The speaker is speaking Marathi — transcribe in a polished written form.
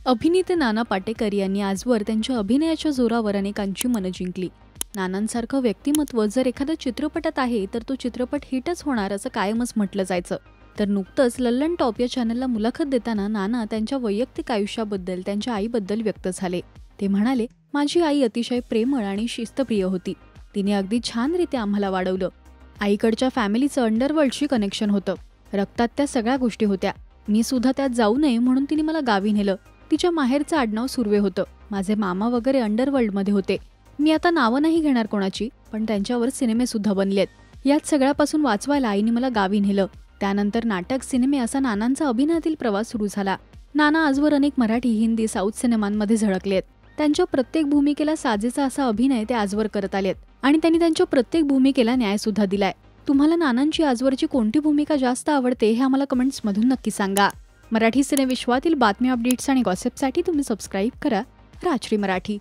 अभिनेते नाना पाटेकर यांनी आजवर त्यांच्या अभिनयाच्या जोरावर अनेकांची मनं जिंकली. नानांसारखं व्यक्तिमत्व जर एखाद्या चित्रपटात आहे तर तो चित्रपट हिटच होणार असं कायमच म्हटलं जायचं. तर नुकतंच लल्लन टॉप या चॅनलला मुलाखत देताना नाना त्यांच्या वैयक्तिक आयुष्याबद्दल त्यांच्या आईबद्दल व्यक्त झाले. ते म्हणाले, माझी आई अतिशय प्रेमळ आणि शिस्तप्रिय होती. तिने अगदी छानरित्या आम्हाला वाढवलं. आईकडच्या फॅमिलीचं अंडरवर्ल्डशी कनेक्शन होतं. रक्तात त्या सगळ्या गोष्टी होत्या. मी सुद्धा त्यात जाऊ नये म्हणून तिने मला गावी नेलं. तिच्या माहेरचं आडनाव सुर्वे होतं. माझे मामा वगैरे अंडरवर्ल्डमध्ये होते. मी आता नावं नाही घेणार कोणाची, पण त्यांच्यावर सिनेमे सुद्धा बनलेत. यात सगळ्यापासून वाचवायला आईने मला गावी नेलं. त्यानंतर नाटक, सिनेमे असा नानांचा अभिनयातील प्रवास सुरू झाला. नाना आजवर अनेक मराठी, हिंदी, साऊथ सिनेमांमध्ये झळकलेत. त्यांच्या प्रत्येक भूमिकेला साजेसा असा अभिनय ते आजवर करत आलेत आणि त्यांनी त्यांच्या प्रत्येक भूमिकेला न्याय सुद्धा दिलाय. तुम्हाला नानांची आजवरची कोणती भूमिका जास्त आवडते हे आम्हाला कमेंट्समधून नक्की सांगा. मराठी सिनेविश्वातील बातम्या, अपडेट्स आणि गॉसिपसाठी तुम्ही सबस्क्राईब करा राजश्री मराठी.